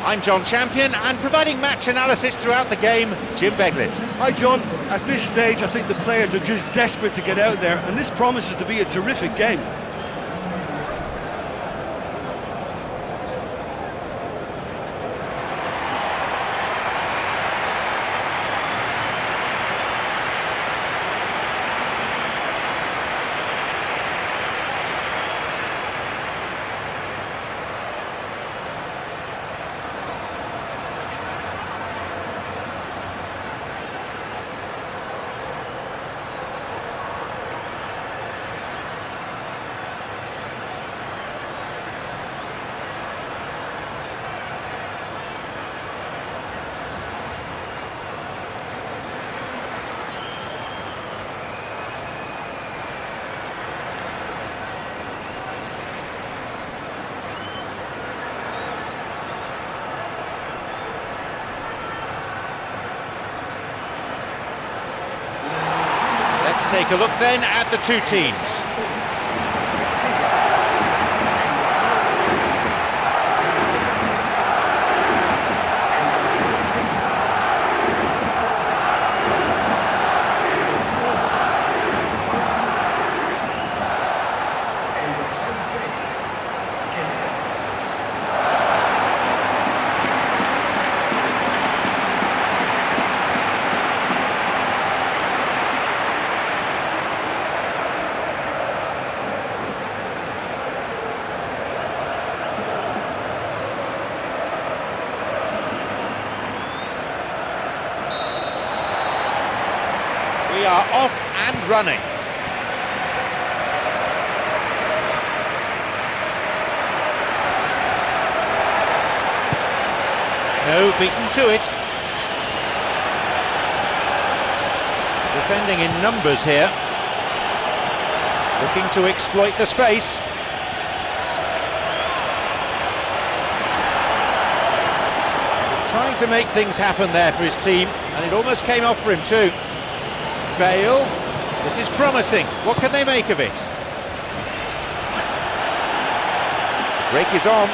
I'm John Champion, and providing match analysis throughout the game, Jim Beglin. Hi John, at this stage I think the players are just desperate to get out there, and this promises to be a terrific game. Let's take a look then at the two teams. We are off and running. No, beaten to it. Defending in numbers here. Looking to exploit the space. He's trying to make things happen there for his team, and it almost came off for him too. Bale, this is promising. What can they make of it? Break is on.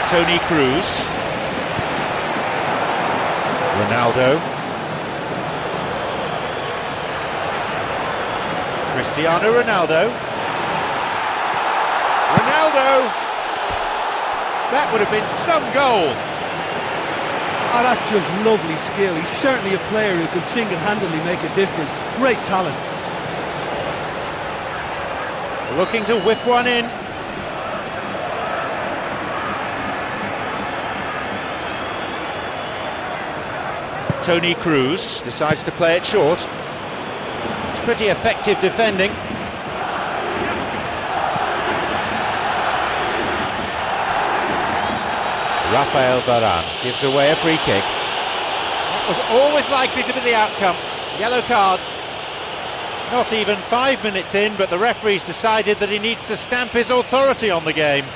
Toni Kroos. Ronaldo. Cristiano Ronaldo. Ronaldo! That would have been some goal. Oh, that's just lovely skill. He's certainly a player who can single-handedly make a difference. Great talent. Looking to whip one in. Toni Kroos decides to play it short. It's pretty effective defending. Rafael Varane gives away a free kick. That was always likely to be the outcome. Yellow card. Not even 5 minutes in, but the referee's decided that he needs to stamp his authority on the game.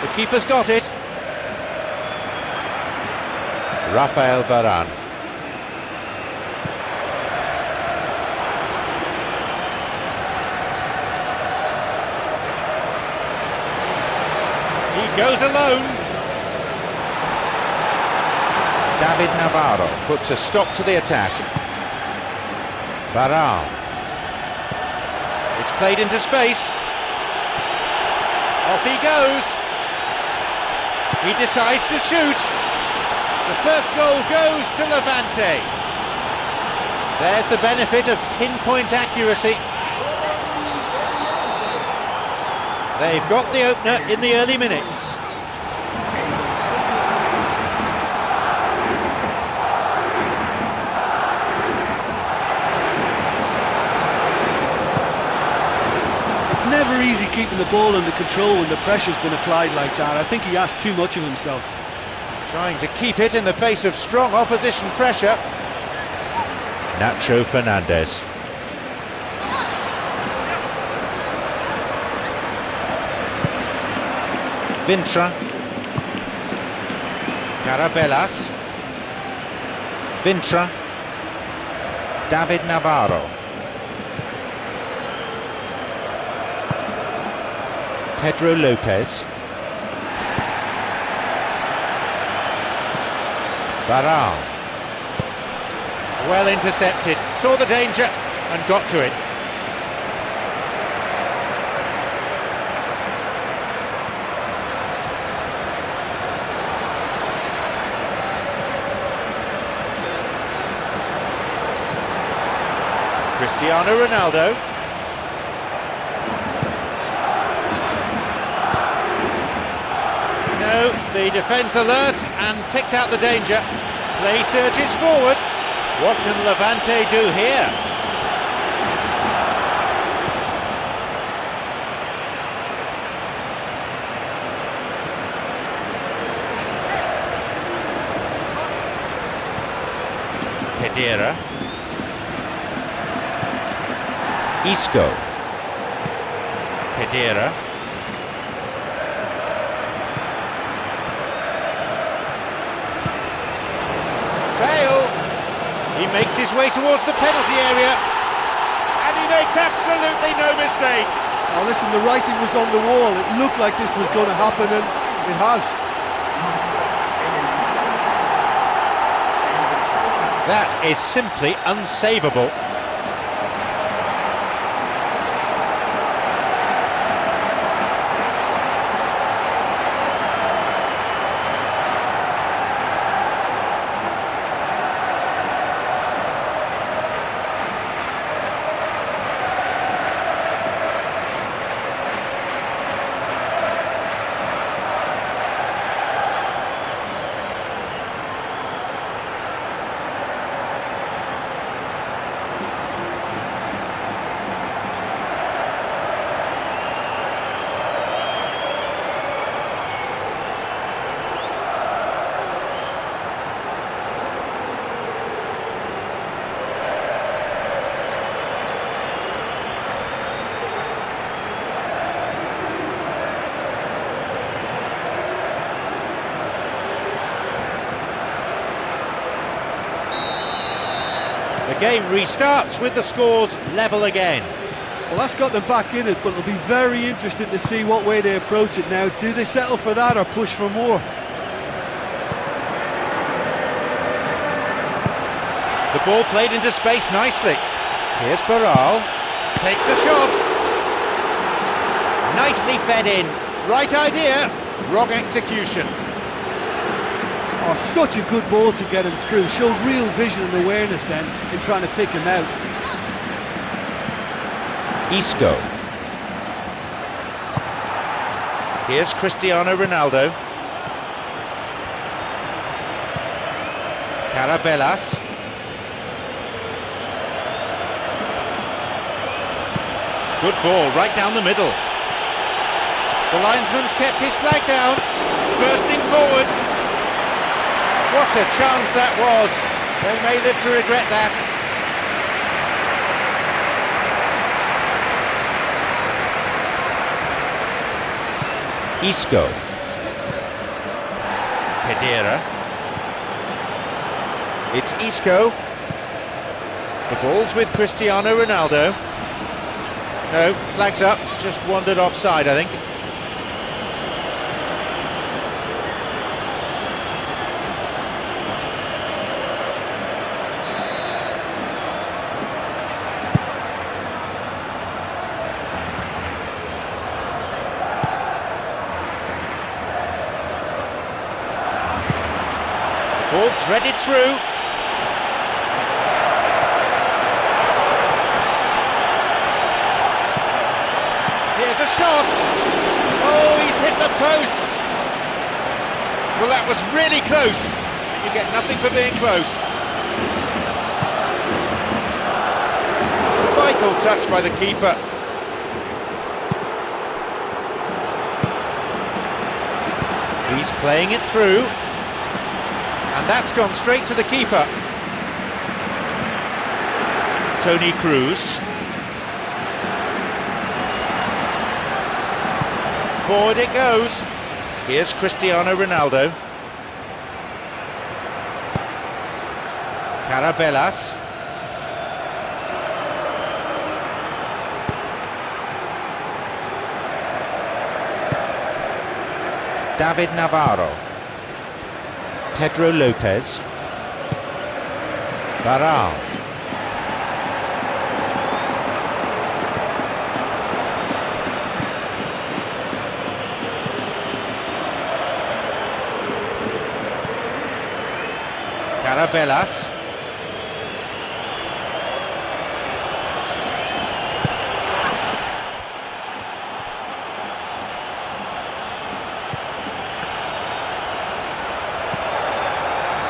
The keeper's got it. Rafael Varane. He goes alone. David Navarro puts a stop to the attack. Varane. It's played into space. Off he goes. He decides to shoot. The first goal goes to Levante. There's the benefit of pinpoint accuracy. They've got the opener in the early minutes. It's never easy keeping the ball under control when the pressure's been applied like that. I think he asked too much of himself. Trying to keep it in the face of strong opposition pressure. Nacho Fernandez. Vintra. Carabelas, Vintra, David Navarro, Pedro Lopez, Barral, well intercepted, saw the danger and got to it. Cristiano Ronaldo. No, the defence alert and picked out the danger. Play surges forward. What can Levante do here? Pedera. Isco, Pedera, Bale, he makes his way towards the penalty area and he makes absolutely no mistake. Oh, listen, the writing was on the wall. It looked like this was going to happen, and it has. That is simply unsavable. The game restarts with the scores level again. Well, that's got them back in it, but it'll be very interesting to see what way they approach it now. Do they settle for that or push for more? The ball played into space nicely. Here's Barral, takes a shot. Nicely fed in. Right idea, wrong execution. Oh, such a good ball to get him through. Showed real vision and awareness then in trying to pick him out. Isco. Here's Cristiano Ronaldo. Carabelas. Good ball, right down the middle. The linesman's kept his flag down, bursting forward. What a chance that was. They may live to regret that. Isco. Pedera. It's Isco. The ball's with Cristiano Ronaldo. No, flags up, just wandered offside, I think. Ball threaded through. Here's a shot. Oh, he's hit the post. Well, that was really close. You get nothing for being close. Vital touch by the keeper. He's playing it through. And that's gone straight to the keeper. Toni Kroos. Forward it goes. Here's Cristiano Ronaldo. Carabellas. David Navarro. Pedro Lopez. Varane. Carabellas.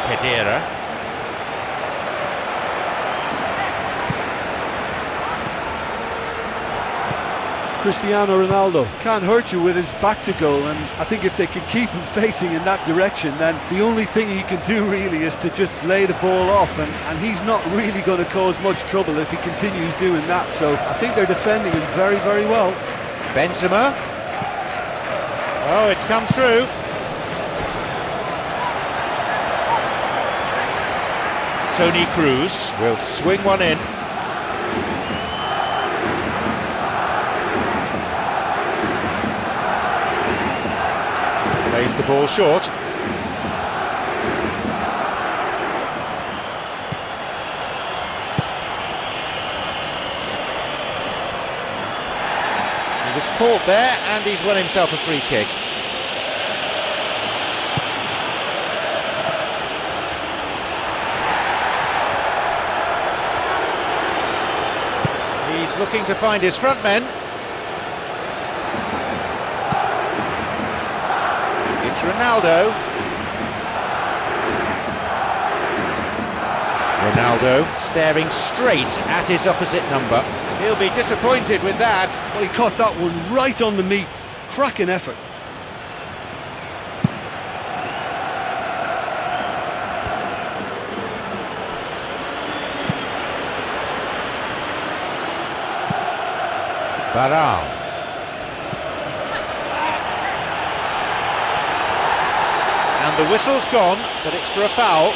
Pedera. Cristiano Ronaldo can't hurt you with his back to goal, and I think if they can keep him facing in that direction, then the only thing he can do really is to just lay the ball off, and he's not really going to cause much trouble if he continues doing that. So I think they're defending him very, very well. Benzema. Oh, it's come through. Toni Kroos will swing one in. Plays the ball short. He was caught there, and he's won himself a free kick. He's looking to find his front men. It's Ronaldo. Ronaldo staring straight at his opposite number. He'll be disappointed with that. Well, he caught that one right on the meat. Cracking effort. Varane. And the whistle's gone, but it's for a foul.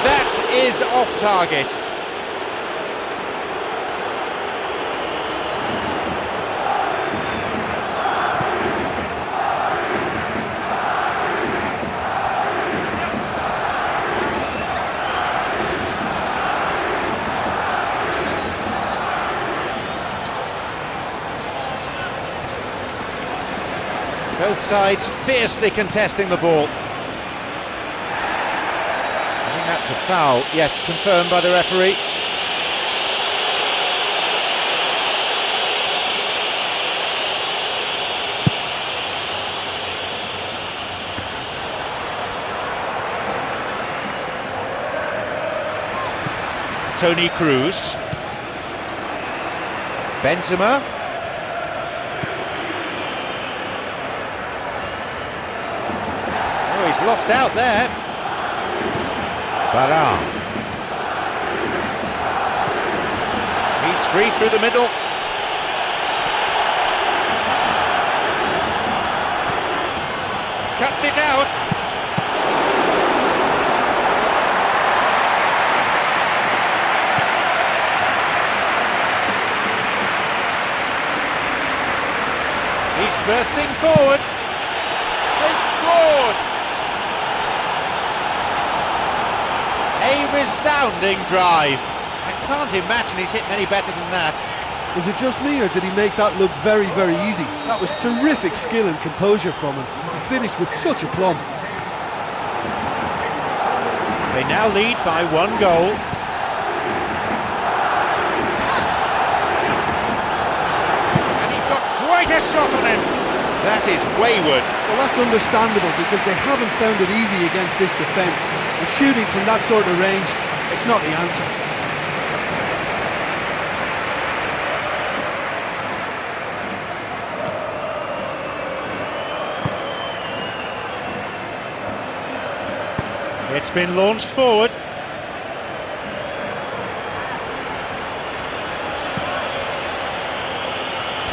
That is off target. Both sides fiercely contesting the ball. I think that's a foul. Yes, confirmed by the referee. Toni Kroos. Benzema. Oh, he's lost out there. Varane. He's free through the middle. Cuts it out. He's bursting forward. They've scored. A resounding drive. I can't imagine he's hit many better than that. Was it just me, or did he make that look very, very easy? That was terrific skill and composure from him. He finished with such aplomb. They now lead by 1 goal. And he's got quite a shot on him. That is wayward. Well, that's understandable because they haven't found it easy against this defence. And shooting from that sort of range, it's not the answer. It's been launched forward.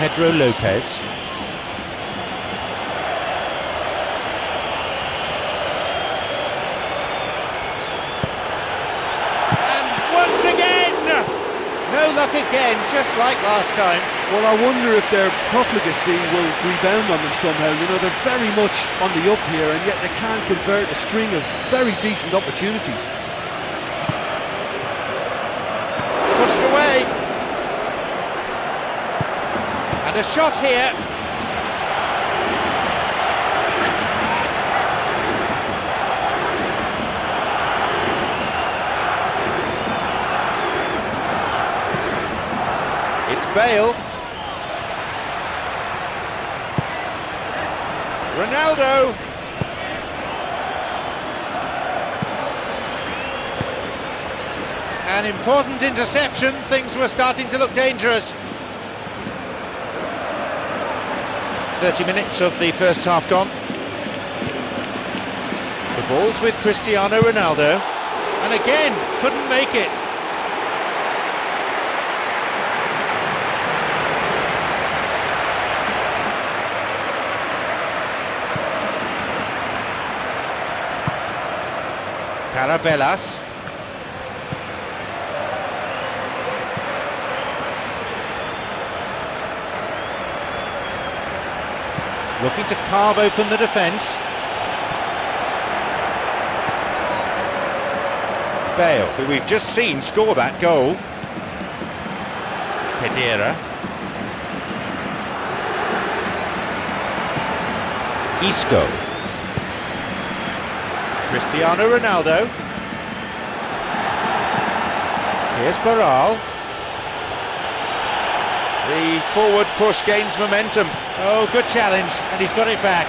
Pedro Lopez. Once again! No luck again, just like last time. Well, I wonder if their profligacy will rebound on them somehow. You know, they're very much on the up here, and yet they can't convert a string of very decent opportunities. Pushed away. And a shot here. It's Bale. Ronaldo. An important interception. Things were starting to look dangerous. 30 minutes of the first half gone. The ball's with Cristiano Ronaldo. And again, couldn't make it. Carabellas. Looking to carve open the defence. Bale, who we've just seen score that goal. Pedera. Isco. Cristiano Ronaldo. Here's Barral. The forward push gains momentum. Oh, good challenge, and he's got it back.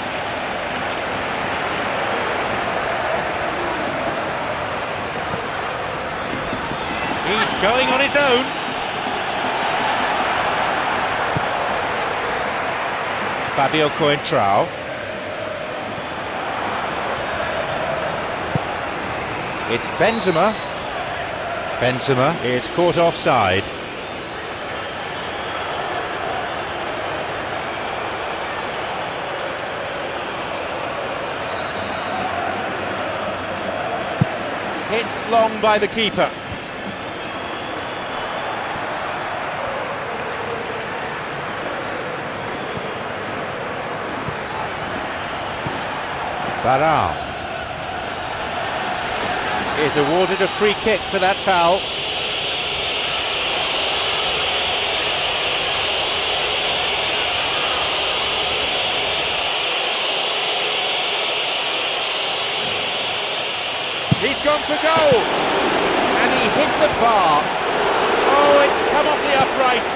He's going on his own. Fabio Coentrao. It's Benzema. Benzema is caught offside. Hit long by the keeper. Barral is awarded a free kick for that foul. He's gone for goal, and he hit the bar. Oh, it's come off the upright.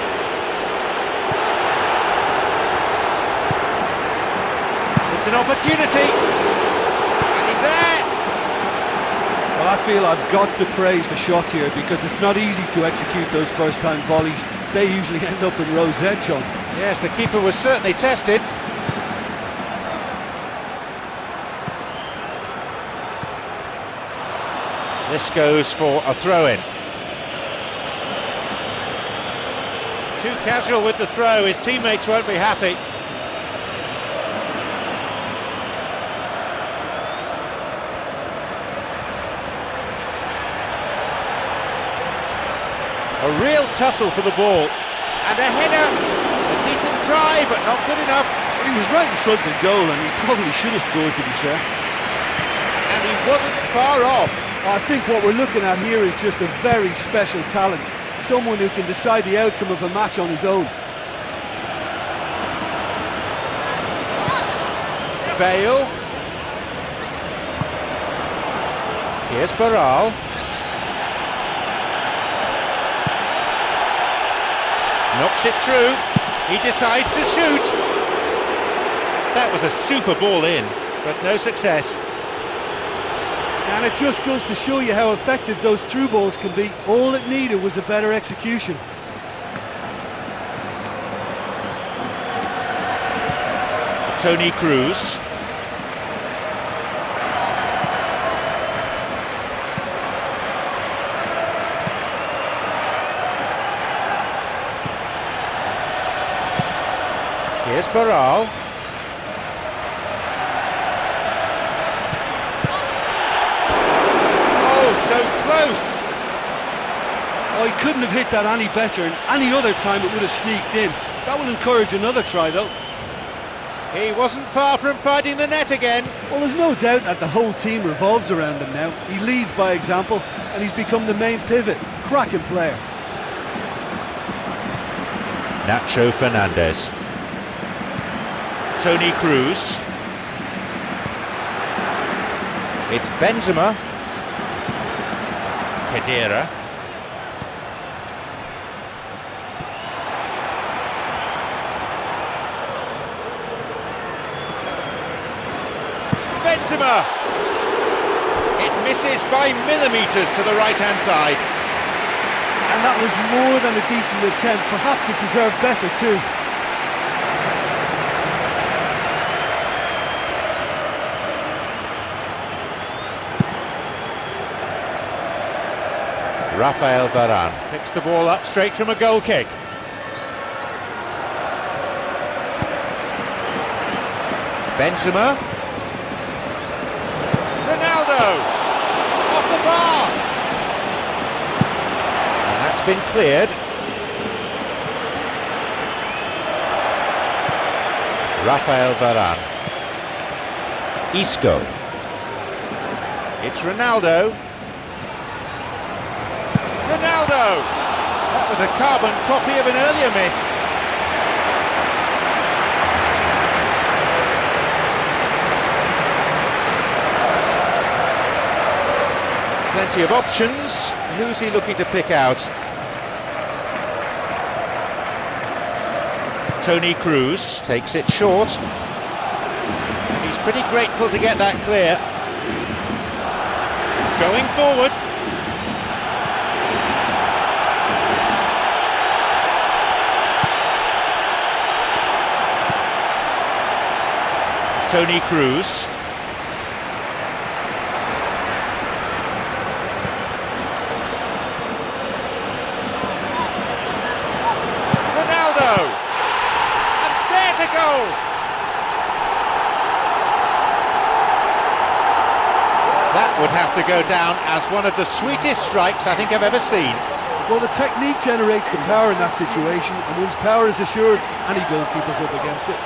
It's an opportunity, and he's there. Well, I feel I've got to praise the shot here, because it's not easy to execute those first-time volleys. They usually end up in rose edge on. Yes, the keeper was certainly tested. This goes for a throw-in. Too casual with the throw, his teammates won't be happy. A real tussle for the ball. And a header. A decent try, but not good enough. He was right in front of goal, and he probably should have scored, to be fair. And he wasn't far off. I think what we're looking at here is just a very special talent. Someone who can decide the outcome of a match on his own. Bale. Here's Barral. Knocks it through. He decides to shoot. That was a super ball in, but no success. And it just goes to show you how effective those through balls can be. All it needed was a better execution. Toni Kroos. Here's Barral. Oh, so close! Oh, he couldn't have hit that any better, and any other time it would have sneaked in. That will encourage another try, though. He wasn't far from finding the net again. Well, there's no doubt that the whole team revolves around him now. He leads by example, and he's become the main pivot. Cracking player. Nacho Fernandez. Toni Kroos. It's Benzema. Khedira. Benzema! It misses by millimetres to the right-hand side. And that was more than a decent attempt. Perhaps it deserved better too. Rafael Varane picks the ball up straight from a goal kick. Benzema. Ronaldo! Off the bar! And that's been cleared. Rafael Varane. Isco. It's Ronaldo. Ronaldo! That was a carbon copy of an earlier miss. Plenty of options. Who's he looking to pick out? Toni Kroos takes it short. And he's pretty grateful to get that clear. Going forward. Toni Kroos. Ronaldo! And there's a goal! That would have to go down as one of the sweetest strikes I think I've ever seen. Well, the technique generates the power in that situation, and once power is assured, any goalkeeper's up against it.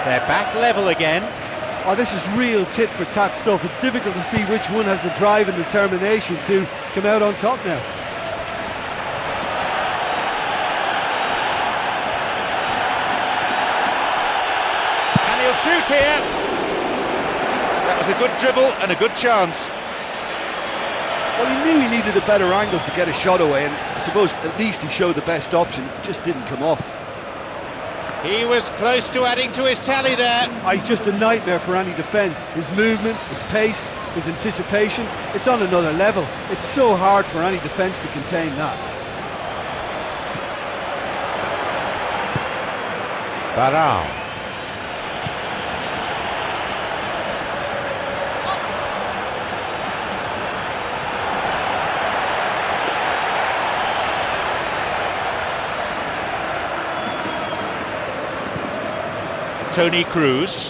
They're back level again. Oh, this is real tit-for-tat stuff. It's difficult to see which one has the drive and determination to come out on top now. And he'll shoot here. That was a good dribble and a good chance. Well, he knew he needed a better angle to get a shot away, and I suppose at least he showed the best option. It just didn't come off. He was close to adding to his tally there. Oh, he's just a nightmare for any defence. His movement, his pace, his anticipation, it's on another level. It's so hard for any defence to contain that. Varane. Toni Kroos.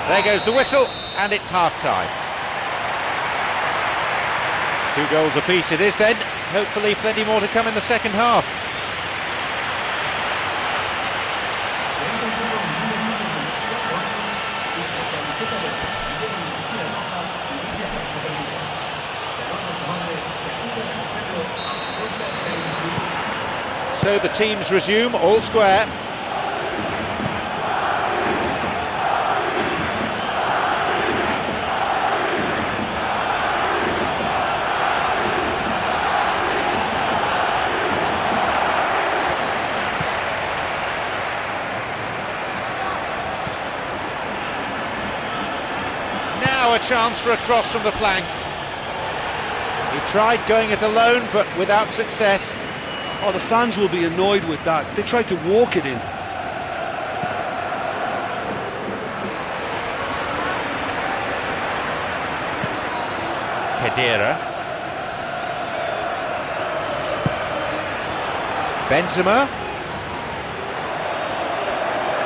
There goes the whistle, and it's half-time. 2 goals apiece it is then. Hopefully plenty more to come in the second half. So the teams resume, all square. Now a chance for a cross from the flank. He tried going it alone, but without success. Oh, the fans will be annoyed with that. They tried to walk it in. Khedira. Benzema.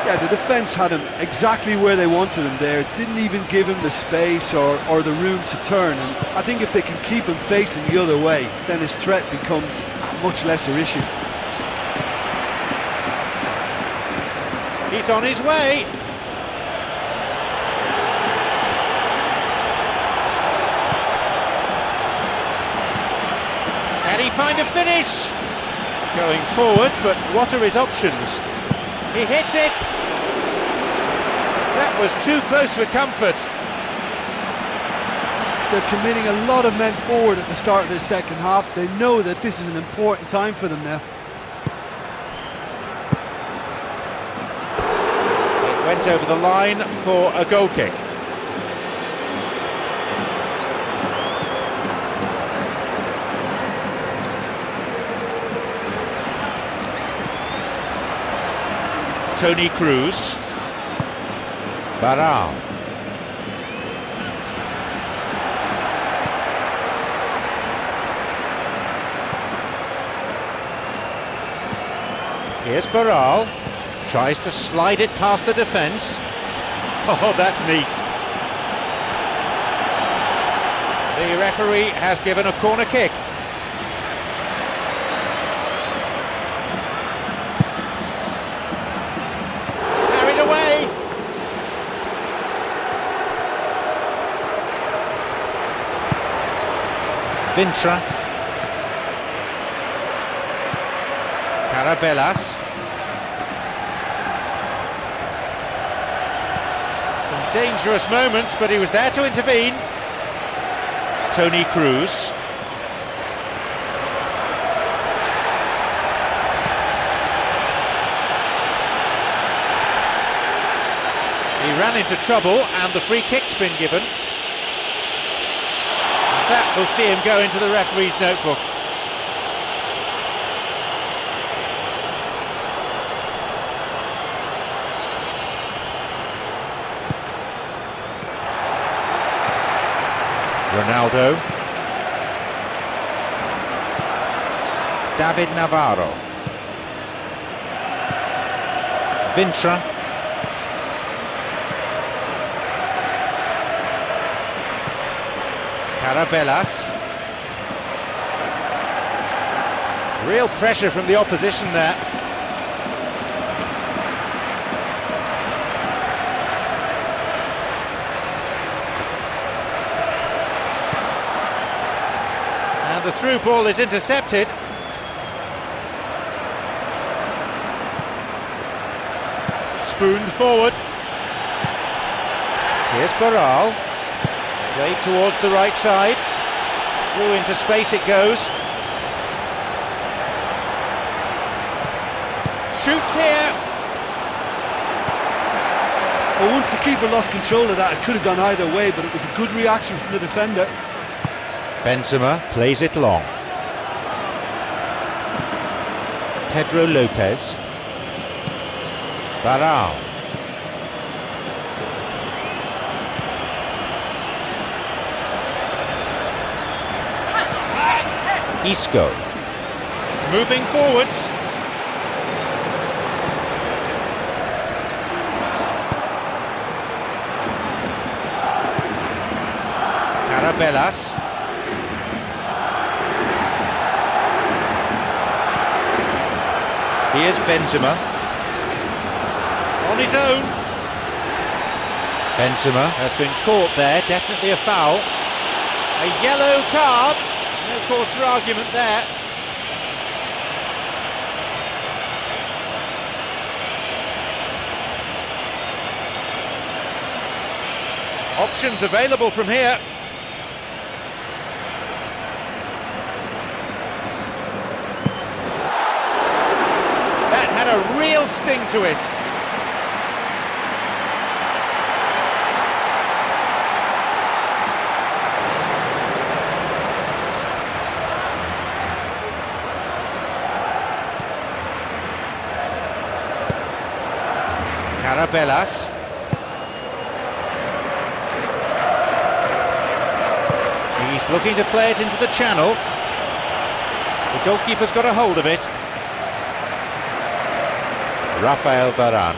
Yeah, the defence had him exactly where they wanted him there. Didn't even give him the space or the room to turn. And I think if they can keep him facing the other way, then his threat becomes a much lesser issue. He's on his way. Can he find a finish? Going forward, but what are his options? He hits it. That was too close for comfort. They're committing a lot of men forward at the start of the second half. They know that this is an important time for them now. It went over the line for a goal kick. Toni Kroos. Barral. Here's Barral. Tries to slide it past the defence. Oh, that's neat. The referee has given a corner kick. Carried away. Vintra. Carabellas. Some dangerous moments, but he was there to intervene. Toni Kroos. He ran into trouble and the free kick's been given. And that will see him go into the referee's notebook. Ronaldo. David Navarro. Vintra. Carabellas. Real pressure from the opposition there. And the through ball is intercepted. Spooned forward. Here's Barral. Played towards the right side. Through into space it goes. Shoots here. Well, once the keeper lost control of that, it could have gone either way, but it was a good reaction from the defender. Benzema plays it long. Pedro Lopez. Barral. Isco. moving forwards. Carabellas. Here's Benzema. On his own. Benzema has been caught there, definitely a foul. A yellow card. No cause for argument there. Options available from here. That had a real sting to it. Carabellas. He's looking to play it into the channel. The goalkeeper's got a hold of it. Rafael Varane.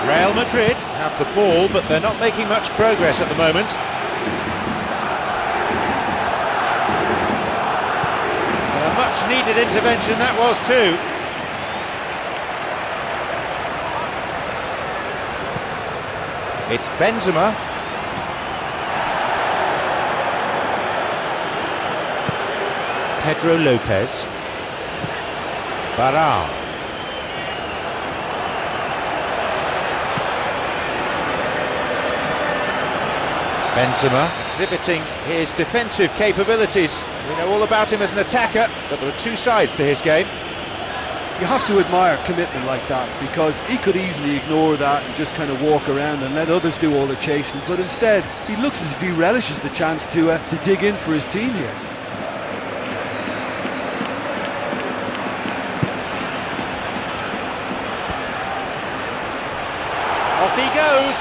Real Madrid have the ball, but they're not making much progress at the moment. A much needed intervention that was too. It's Benzema. Pedro Lopez. Varane. Benzema exhibiting his defensive capabilities. We know all about him as an attacker, but there are two sides to his game. You have to admire commitment like that, because he could easily ignore that and just kind of walk around and let others do all the chasing, but instead he looks as if he relishes the chance to dig in for his team here. Off he goes.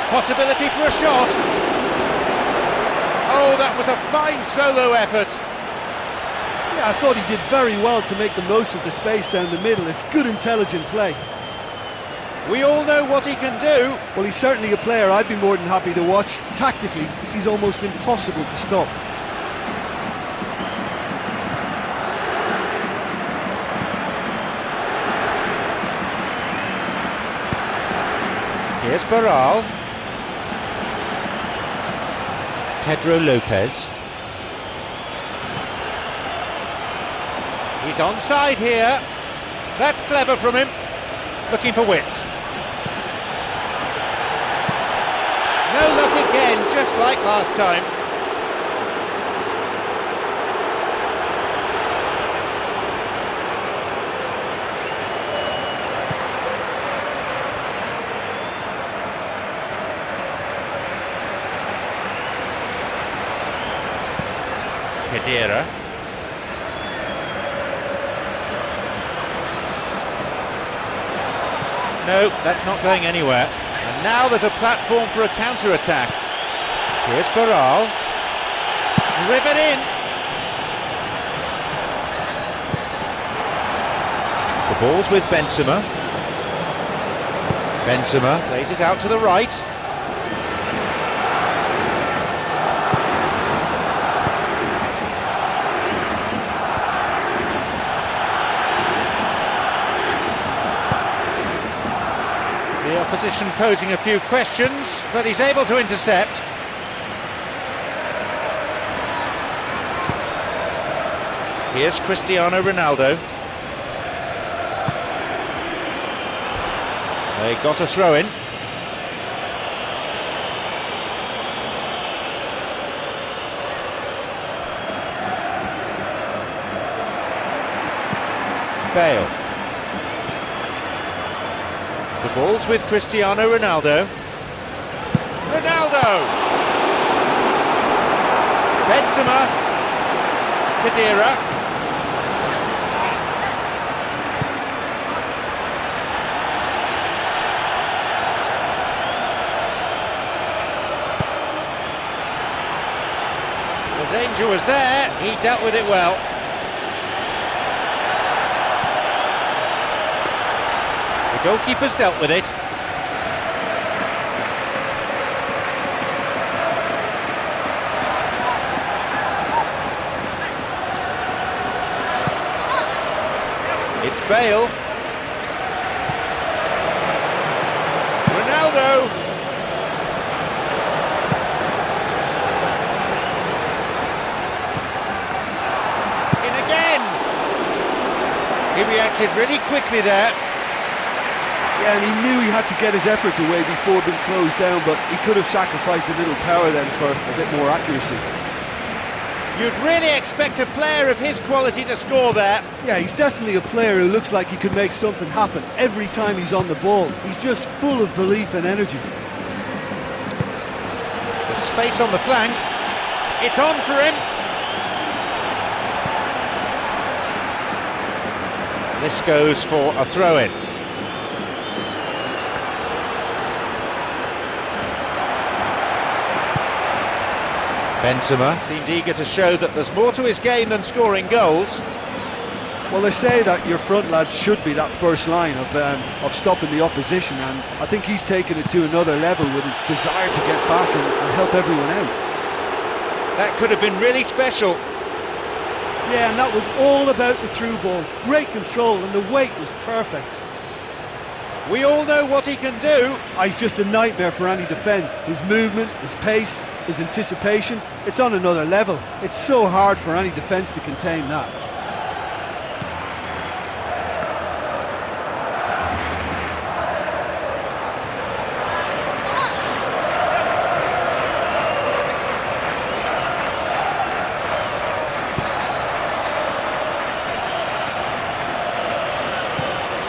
Possibility for a shot. Oh, that was a fine solo effort. Yeah, I thought he did very well to make the most of the space down the middle. It's good, intelligent play. We all know what he can do. Well, he's certainly a player I'd be more than happy to watch. Tactically, he's almost impossible to stop. Here's Barral. Pedro Lopez. He's onside here. That's clever from him. Looking for width. No luck again, just like last time. Khedira. No, that's not going anywhere. And now there's a platform for a counter-attack. Here's Barral. Driven in. The ball's with Benzema. Benzema plays it out to the right. The opposition posing a few questions, but he's able to intercept. Here's Cristiano Ronaldo. They got a throw in. Bale. The ball's with Cristiano Ronaldo. Ronaldo! Benzema. Khedira. The danger was there, he dealt with it well. The goalkeeper's dealt with it. It's Bale. Ronaldo. In again. He reacted really quickly there. Yeah, and he knew he had to get his efforts away before being closed down, but he could have sacrificed a little power then for a bit more accuracy. You'd really expect a player of his quality to score there. Yeah, he's definitely a player who looks like he could make something happen every time he's on the ball. He's just full of belief and energy. The space on the flank. It's on for him. This goes for a throw-in. Benzema seemed eager to show that there's more to his game than scoring goals. Well, they say that your front lads should be that first line of stopping the opposition, and I think he's taken it to another level with his desire to get back and help everyone out. That could have been really special. Yeah, and that was all about the through ball. Great control, and the weight was perfect. We all know what he can do. He's just a nightmare for any defence. His movement, his pace, his anticipation, it's on another level. It's so hard for any defence to contain that.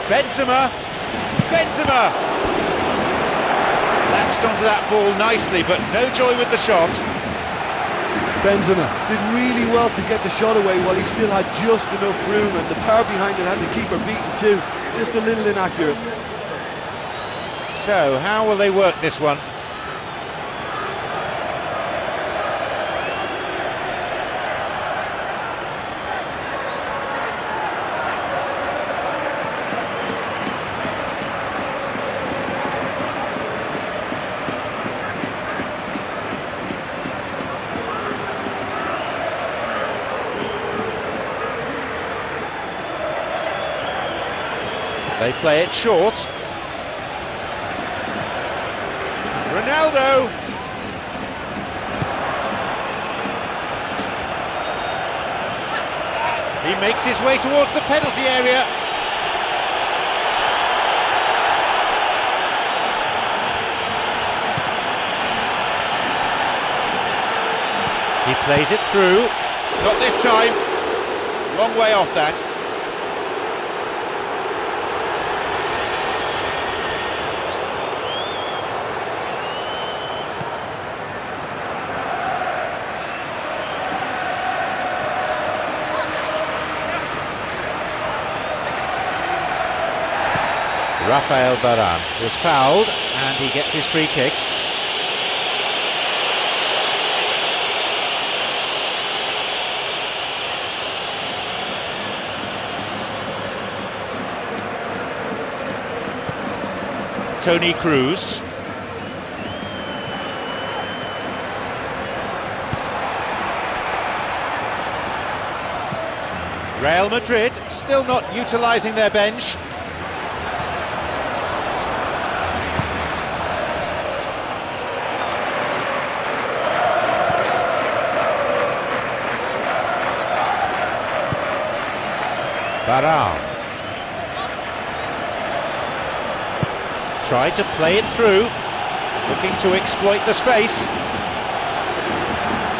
Benzema latched onto that ball nicely, but no joy with the shot. Benzema did really well to get the shot away while he still had just enough room, and the power behind it had the keeper beaten too. Just a little inaccurate. So, how will they work this one? They play it short. Ronaldo. He makes his way towards the penalty area. He plays it through. Not this time. Long way off that. Rafael Varane was fouled and he gets his free kick. Toni Kroos. Real Madrid still not utilising their bench. Varane tried to play it through, looking to exploit the space.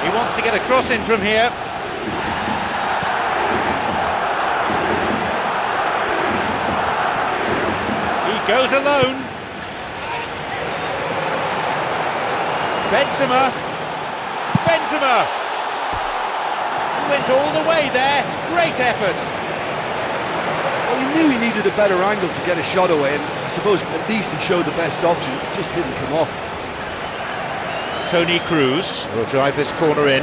He wants to get a cross in from here. He goes alone. Benzema went all the way there. Great effort. Well, he knew he needed a better angle to get a shot away, and I suppose at least he showed the best option. It just didn't come off. Toni Kroos will drive this corner in.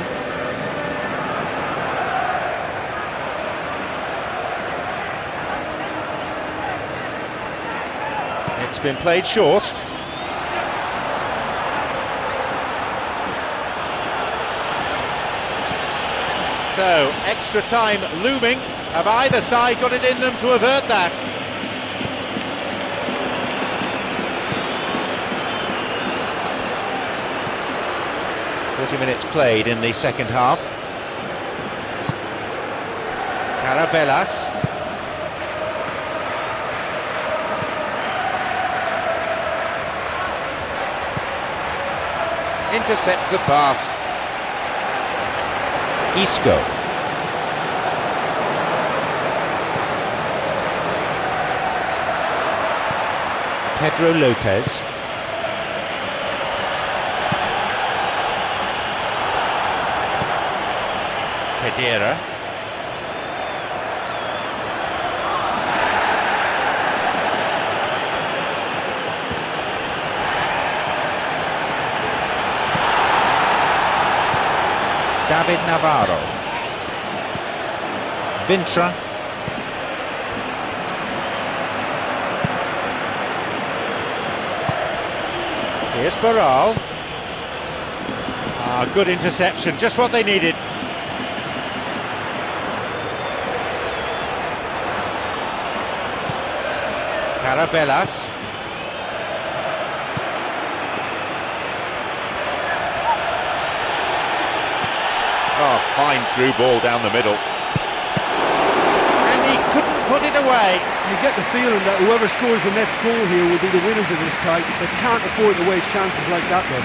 been played short. So, extra time looming. Have either side got it in them to avert that? Minutes played in the second half. Carabellas. Intercepts the pass. Isco. Pedro Lopez. Pedera. David Navarro. Vintra. Here's Barral. Good interception, just what they needed. Carabellas. Fine through ball down the middle. And he couldn't put it away. You get the feeling that whoever scores the next goal here will be the winners of this tie. They can't afford to waste chances like that, though.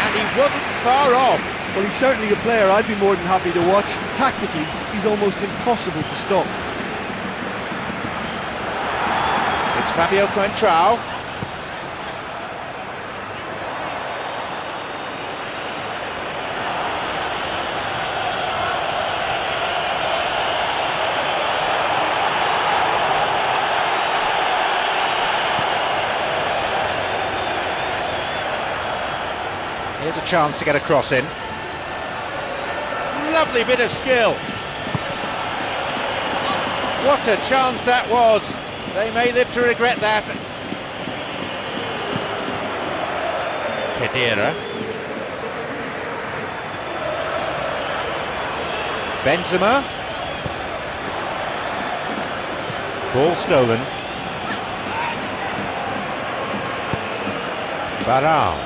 And he wasn't far off. Well, he's certainly a player I'd be more than happy to watch. Tactically, he's almost impossible to stop. It's Fabio Coentrao. Here's a chance to get a cross in. Lovely bit of skill. What a chance that was. They may live to regret that. Pedera. Benzema. Ball stolen. Barral.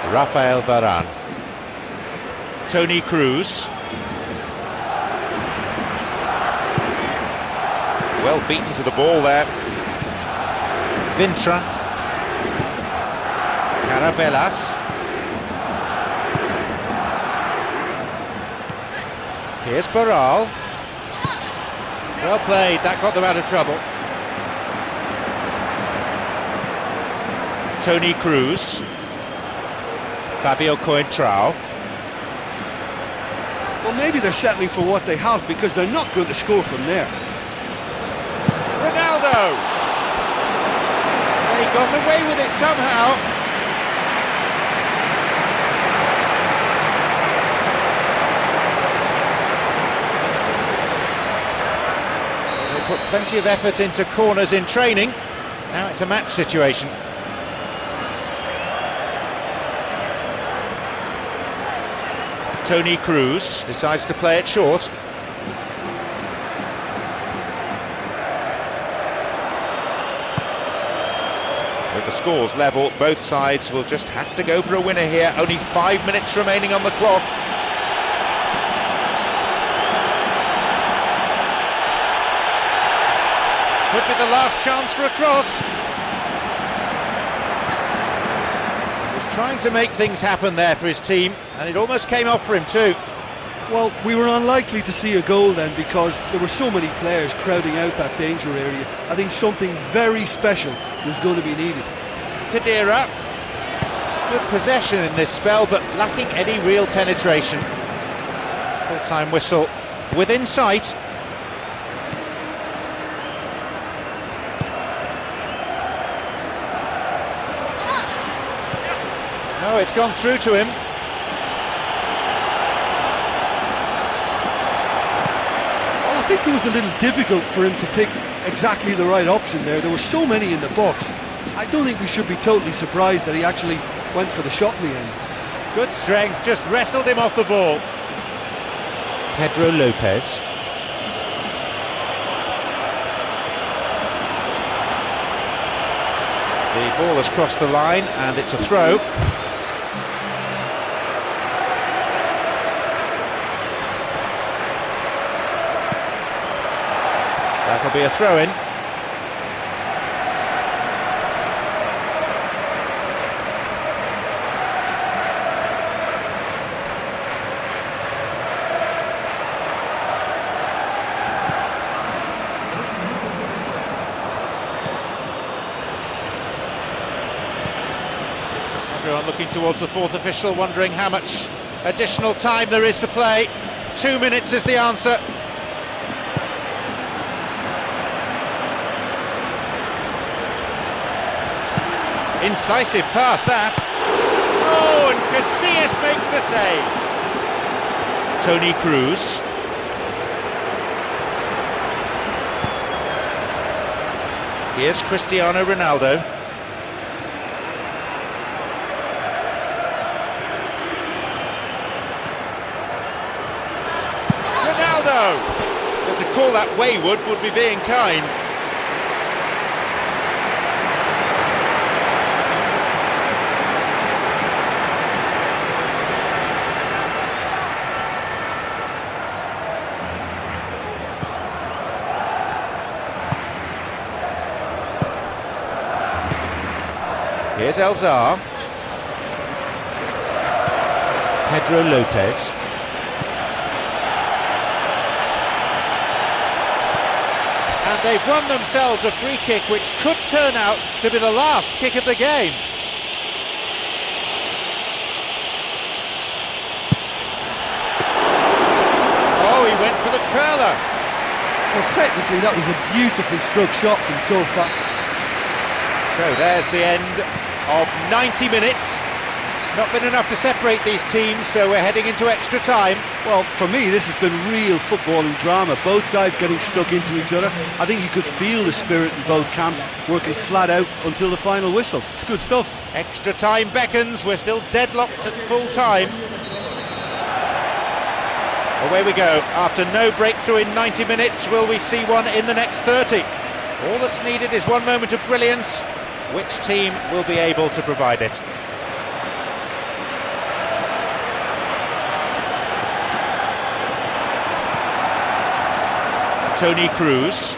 Rafael Varane. Toni Kroos. Well beaten to the ball there. Vintra. Carabellas. Here's Barral. Well played, that got them out of trouble. Toni Kroos. Fabio Coentrao. Well, maybe they're settling for what they have because they're not going to score from there. Ronaldo! They got away with it somehow. They put plenty of effort into corners in training. Now it's a match situation. Toni Kroos decides to play it short. With the scores level, both sides will just have to go for a winner here. Only 5 minutes remaining on the clock. Could be the last chance for a cross. He's trying to make things happen there for his team, and it almost came off for him too. Well, we were unlikely to see a goal then because there were so many players crowding out that danger area. I think something very special was going to be needed. Pedera, good possession in this spell, but lacking any real penetration. Full-time whistle within sight. No, it's gone through to him. think it was a little difficult for him to pick exactly the right option there. There were so many in the box. I don't think we should be totally surprised that he actually went for the shot in the end. Good strength, just wrestled him off the ball. Pedro Lopez. The ball has crossed the line and it's a throw. That'll be a throw-in. Everyone looking towards the fourth official, wondering how much additional time there is to play. 2 minutes is the answer. Incisive pass, that. Oh, and Casillas makes the save. Toni Kroos. Here's Cristiano Ronaldo. Ronaldo! But to call that wayward would be being kind. Here's Elzar. Pedro Lopez. And they've won themselves a free kick which could turn out to be the last kick of the game. Oh, he went for the curler. Well, technically that was a beautifully struck shot from so far. So there's the end of 90 minutes. It's not been enough to separate these teams, so we're heading into extra time. Well, for me, this has been real footballing drama. Both sides getting stuck into each other. I think you could feel the spirit in both camps, working flat out until the final whistle. It's good stuff. Extra time beckons. We're still deadlocked at full time. Away we go. After no breakthrough in 90 minutes, will we see one in the next 30? All that's needed is one moment of brilliance. Which team will be able to provide it? Toni Kroos.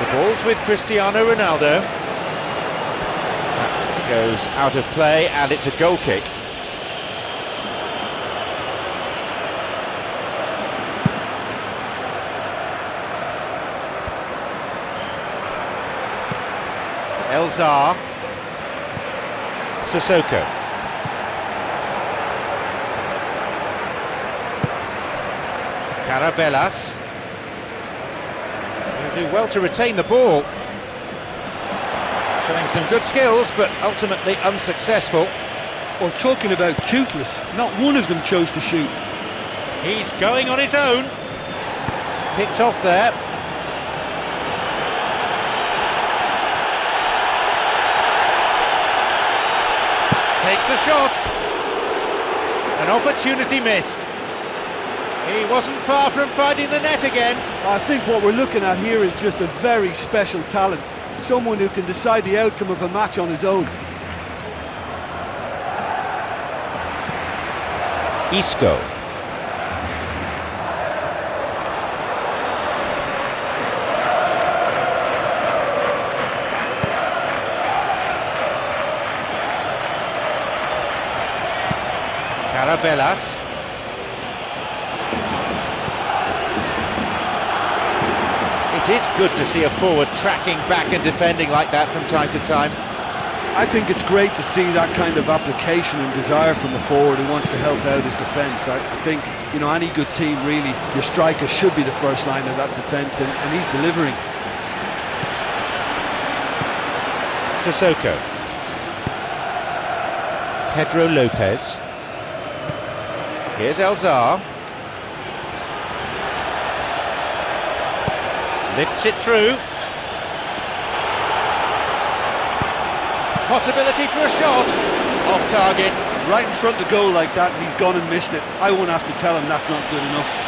The ball's with Cristiano Ronaldo. That goes out of play and it's a goal kick. Elzar. Sissoko. Carabelas. He'll do well to retain the ball. Showing some good skills, but ultimately unsuccessful. Well, talking about toothless, not one of them chose to shoot. He's going on his own. Picked off there. Takes a shot. An opportunity missed. He wasn't far from finding the net again. I think what we're looking at here is just a very special talent. Someone who can decide the outcome of a match on his own. Isco. Carabelas. It is good to see a forward tracking back and defending like that from time to time. I think it's great to see that kind of application and desire from a forward who wants to help out his defence. I think, you know, any good team really, your striker should be the first line of that defence, and he's delivering. Sissoko. Pedro Lopez. Here's Elzar. Lifts it through. Possibility for a shot. Off target. Right in front of goal like that, and he's gone and missed it. I won't have to tell him that's not good enough.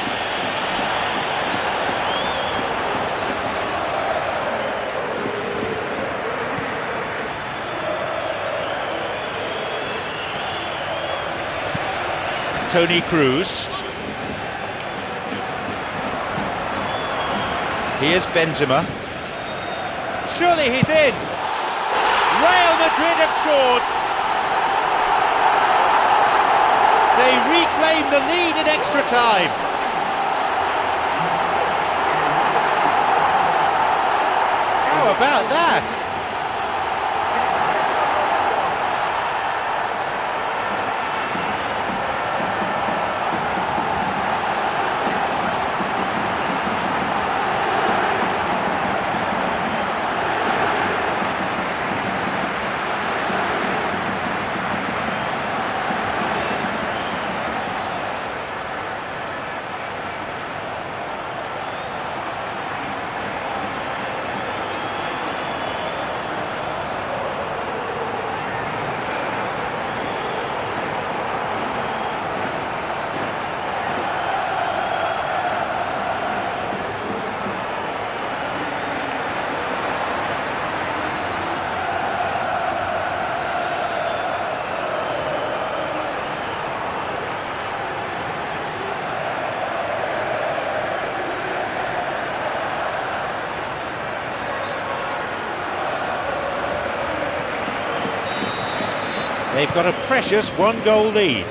Toni Kroos. Here's Benzema. Surely he's in. Real Madrid have scored. They reclaim the lead in extra time. How about that? They've got a precious one-goal lead.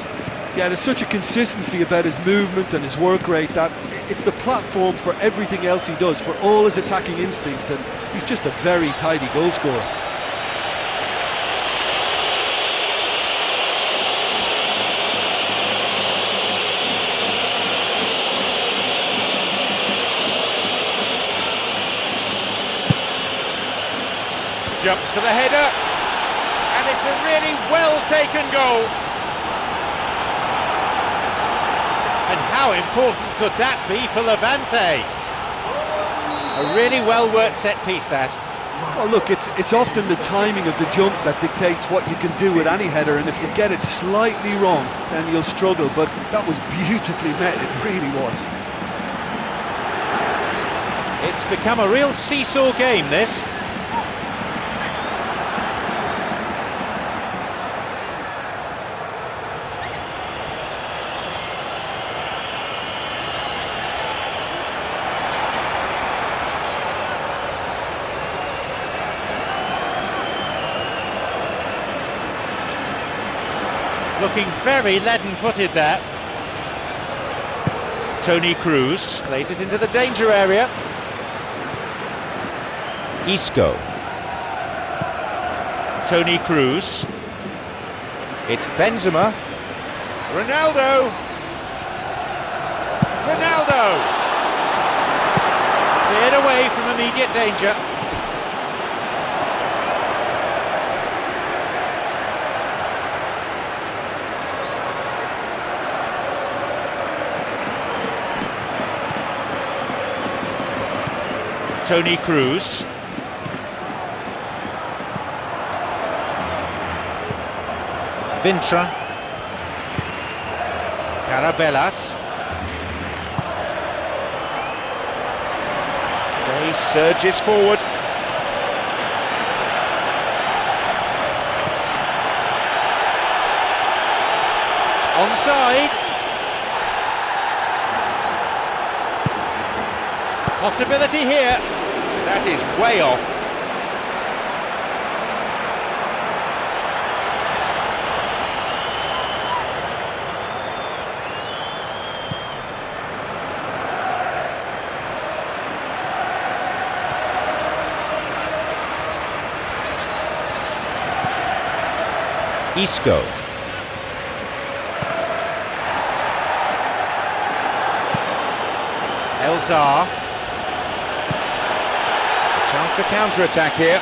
Yeah, there's such a consistency about his movement and his work rate that it's the platform for everything else he does, for all his attacking instincts, and he's just a very tidy goal scorer. Jumps for the header, and it's a really well-taken goal. And how important could that be for Levante? A really well-worked set-piece, that. Well, look, it's often the timing of the jump that dictates what you can do with any header, and if you get it slightly wrong, then you'll struggle, but that was beautifully met, it really was. It's become a real seesaw game, this. Looking very leaden-footed there. Toni Kroos plays it into the danger area. Isco. Toni Kroos. It's Benzema. Ronaldo. Ronaldo. Cleared away from immediate danger. Toni Kroos. Vintra. Carabellas. He surges forward. Onside. Possibility here. That is way off. Isco. Elzar. Chance to counter-attack here.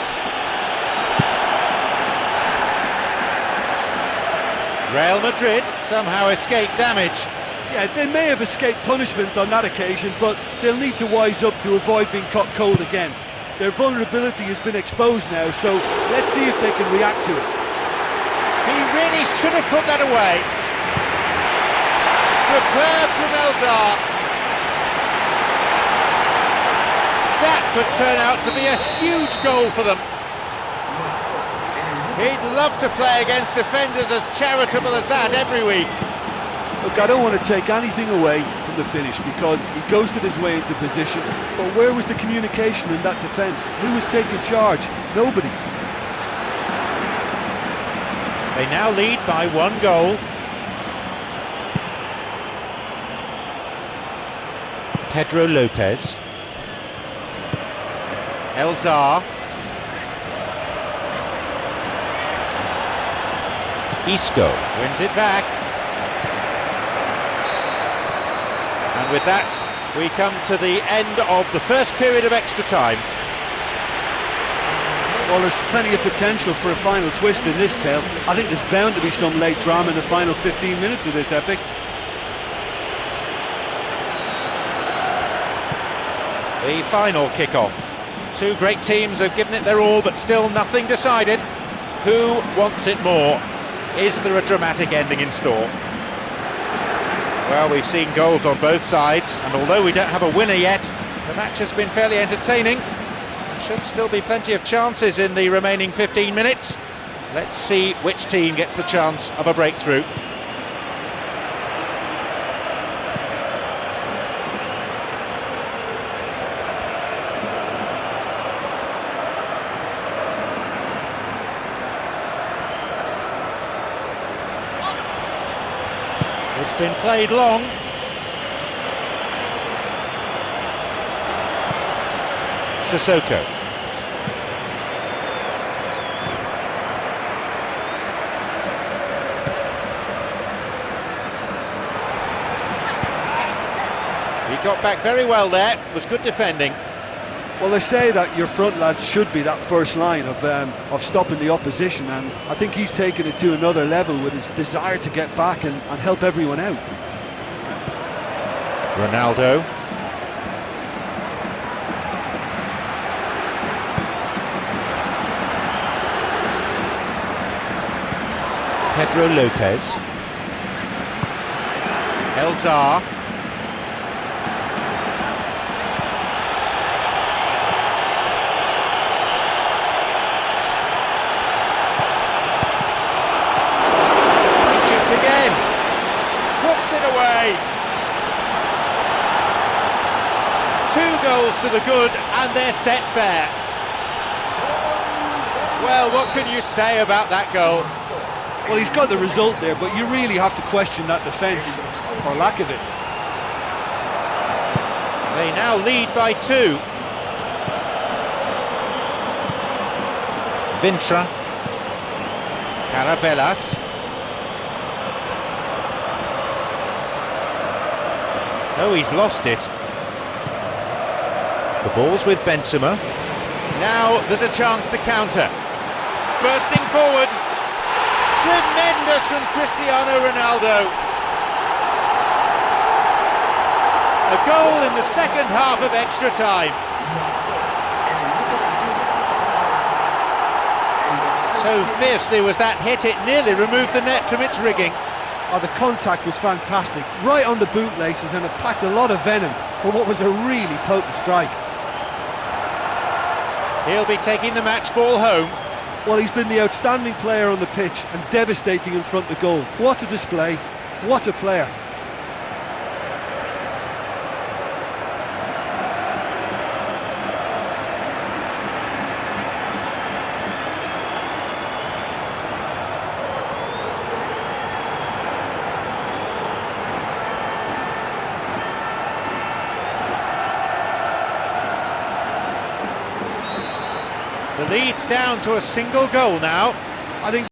Real Madrid somehow escape damage. Yeah, they may have escaped punishment on that occasion, but they'll need to wise up to avoid being caught cold again. Their vulnerability has been exposed now, so let's see if they can react to it. He really should have put that away. Superb from Elzar. That could turn out to be a huge goal for them. He'd love to play against defenders as charitable as that every week. Look, I don't want to take anything away from the finish because he ghosted his way into position, but where was the communication in that defence? Who was taking charge? Nobody. They now lead by 1 goal. Pedro Lopez. Elzar. Isco wins it back. And with that, we come to the end of the first period of extra time. Well, there's plenty of potential for a final twist in this tale. I think there's bound to be some late drama in the final 15 minutes of this epic. The final kick-off. Two great teams have given it their all, but still nothing decided. Who wants it more? Is there a dramatic ending in store? Well, we've seen goals on both sides, and although we don't have a winner yet, the match has been fairly entertaining. There should still be plenty of chances in the remaining 15 minutes. Let's see which team gets the chance of a breakthrough. It's been played long. Sissoko. He got back very well there. It was good defending. Well, they say that your front lads should be that first line of stopping the opposition, and I think he's taken it to another level with his desire to get back and help everyone out. Ronaldo. Pedro Lopez. Elzar. Again, puts it away. 2 goals to the good, and they're set fair. Well, what can you say about that goal? Well, he's got the result there, but you really have to question that defence, or lack of it. They now lead by 2. Vintra. Carabelas. Oh, he's lost it. The ball's with Benzema. Now there's a chance to counter. Bursting forward. Tremendous from Cristiano Ronaldo. A goal in the second half of extra time. So fiercely was that hit, it nearly removed the net from its rigging. Oh, the contact was fantastic, right on the bootlaces, and it packed a lot of venom for what was a really potent strike. He'll be taking the match ball home. Well, he's been the outstanding player on the pitch and devastating in front of goal. What a display, what a player. The lead's down to a single goal now. I think